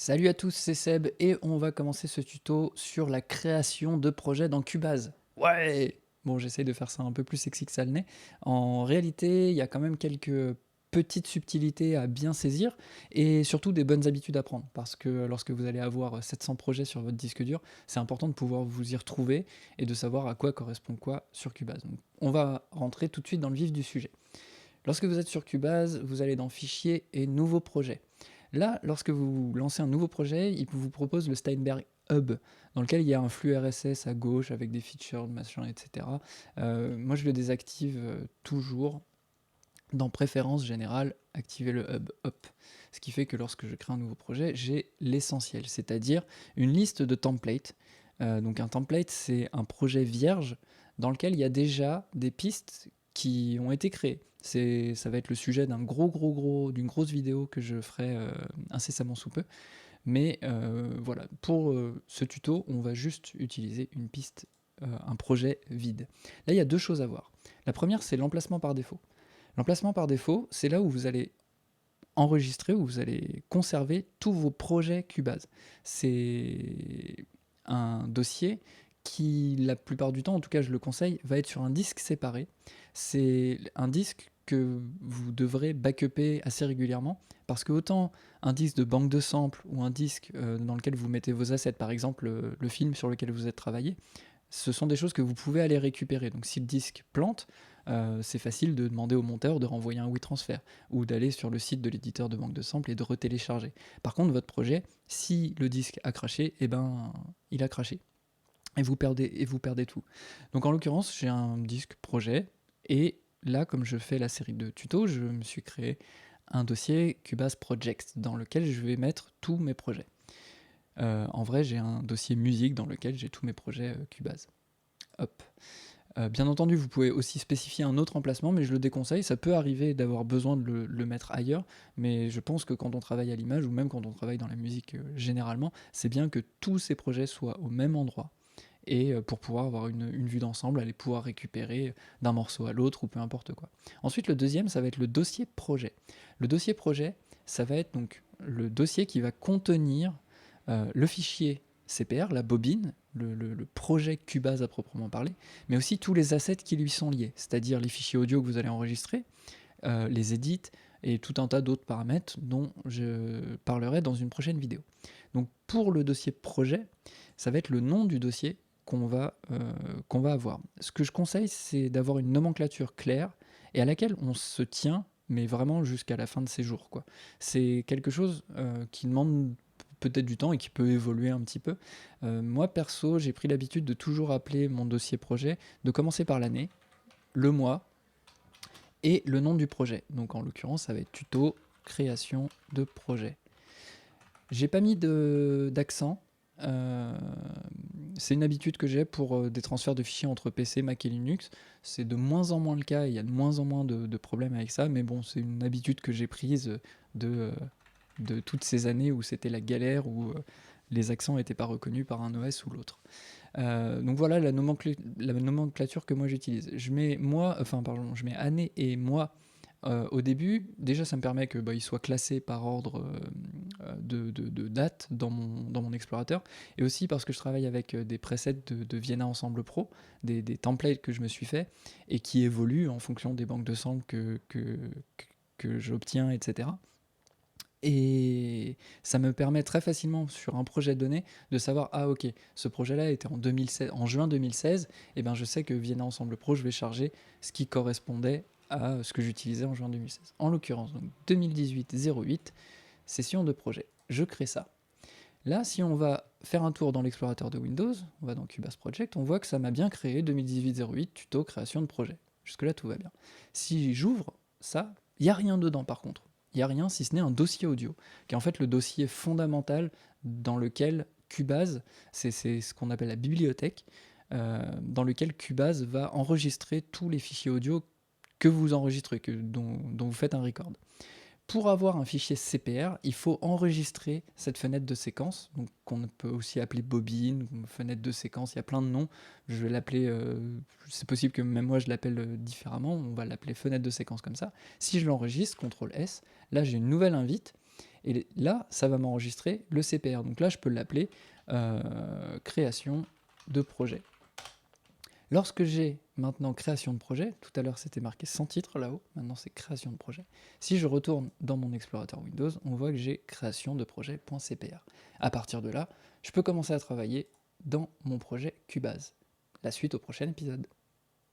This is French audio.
Salut à tous, c'est Seb et on va commencer ce tuto sur la création de projets dans Cubase. Ouais! Bon, j'essaye de faire ça un peu plus sexy que ça le n'est. En réalité, il y a quand même quelques petites subtilités à bien saisir et surtout des bonnes habitudes à prendre parce que lorsque vous allez avoir 700 projets sur votre disque dur, c'est important de pouvoir vous y retrouver et de savoir à quoi correspond quoi sur Cubase. Donc, on va rentrer tout de suite dans le vif du sujet. Lorsque vous êtes sur Cubase, vous allez dans Fichier et Nouveau projet. Là, lorsque vous lancez un nouveau projet, il vous propose le Steinberg Hub, dans lequel il y a un flux RSS à gauche avec des features, machin, etc. Moi, je le désactive toujours. Dans Préférences générales, activer le Hub. Hop. Ce qui fait que lorsque je crée un nouveau projet, j'ai l'essentiel, c'est-à-dire une liste de templates. Donc un template, c'est un projet vierge dans lequel il y a déjà des pistes qui ont été créées. Ça va être le sujet d'une grosse vidéo que je ferai incessamment sous peu. Mais voilà, pour ce tuto, on va juste utiliser une piste, un projet vide. Là, il y a deux choses à voir. La première, c'est l'emplacement par défaut. L'emplacement par défaut, c'est là où vous allez enregistrer, où vous allez conserver tous vos projets Cubase. C'est un dossier qui, la plupart du temps, en tout cas je le conseille, va être sur un disque séparé. C'est un disque que vous devrez backuper assez régulièrement, parce que autant un disque de banque de samples ou un disque dans lequel vous mettez vos assets, par exemple le film sur lequel vous êtes travaillé, ce sont des choses que vous pouvez aller récupérer. Donc si le disque plante, c'est facile de demander au monteur de renvoyer un WeTransfer ou d'aller sur le site de l'éditeur de banque de samples et de retélécharger. Par contre, votre projet, si le disque a craché, eh ben, il a craché. Et vous perdez tout. Donc en l'occurrence, j'ai un disque projet et là, comme je fais la série de tutos, je me suis créé un dossier Cubase Projects dans lequel je vais mettre tous mes projets. En vrai, j'ai un dossier musique dans lequel j'ai tous mes projets Cubase. Hop. Bien entendu, vous pouvez aussi spécifier un autre emplacement, mais je le déconseille. Ça peut arriver d'avoir besoin de le mettre ailleurs, mais je pense que quand on travaille à l'image, ou même quand on travaille dans la musique généralement, c'est bien que tous ces projets soient au même endroit. Et pour pouvoir avoir une vue d'ensemble, aller pouvoir récupérer d'un morceau à l'autre ou peu importe quoi. Ensuite, le deuxième, ça va être le dossier projet. Le dossier projet, ça va être donc le dossier qui va contenir le fichier CPR, la bobine, le projet Cubase à proprement parler, mais aussi tous les assets qui lui sont liés, c'est-à-dire les fichiers audio que vous allez enregistrer, les edits et tout un tas d'autres paramètres dont je parlerai dans une prochaine vidéo. Donc pour le dossier projet, ça va être le nom du dossier qu'on va avoir. Ce que je conseille, c'est d'avoir une nomenclature claire et à laquelle on se tient, mais vraiment jusqu'à la fin de ses jours, quoi. C'est quelque chose qui demande peut-être du temps et qui peut évoluer un petit peu. Moi perso, j'ai pris l'habitude de toujours appeler mon dossier projet, de commencer par l'année, le mois et le nom du projet. Donc en l'occurrence, ça va être tuto création de projet. J'ai pas mis d'accent. Euh, c'est une habitude que j'ai pour des transferts de fichiers entre PC, Mac et Linux. C'est de moins en moins le cas, il y a de moins en moins de problèmes avec ça, mais bon, c'est une habitude que j'ai prise de, de toutes ces années où c'était la galère, où les accents n'étaient pas reconnus par un OS ou l'autre. Donc voilà la nomenclature que moi j'utilise. Je mets mois, enfin pardon, je mets année et mois au début. Déjà, ça me permet que il soit classé par ordre de date dans mon explorateur, et aussi parce que je travaille avec des presets de Vienna Ensemble Pro, des templates que je me suis fait et qui évoluent en fonction des banques de samples que j'obtiens, etc. Et ça me permet très facilement sur un projet donné de savoir, ah ok, ce projet-là était en 2016, en juin 2016, et ben je sais que Vienna Ensemble Pro, je vais charger ce qui correspondait à ce que j'utilisais en juin 2016. En l'occurrence, donc 2018-08, session de projet. Je crée ça. Là, si on va faire un tour dans l'explorateur de Windows, on va dans Cubase Project, on voit que ça m'a bien créé 2018-08, tuto création de projet. Jusque-là, tout va bien. Si j'ouvre ça, il n'y a rien dedans par contre. Il n'y a rien si ce n'est un dossier audio, qui est en fait le dossier fondamental dans lequel Cubase, c'est ce qu'on appelle la bibliothèque, dans lequel Cubase va enregistrer tous les fichiers audio que vous enregistrez, dont vous faites un record. Pour avoir un fichier CPR, il faut enregistrer cette fenêtre de séquence, donc qu'on peut aussi appeler bobine, ou fenêtre de séquence, il y a plein de noms. Je vais l'appeler, c'est possible que même moi je l'appelle différemment, on va l'appeler fenêtre de séquence comme ça. Si je l'enregistre, CTRL S, là j'ai une nouvelle invite, Et là, ça va m'enregistrer le CPR. Donc là, je peux l'appeler création de projet. Lorsque j'ai maintenant création de projet, tout à l'heure c'était marqué sans titre là-haut, maintenant c'est création de projet. Si je retourne dans mon explorateur Windows, on voit que j'ai création de projet.cpr. À partir de là, je peux commencer à travailler dans mon projet Cubase. La suite au prochain épisode.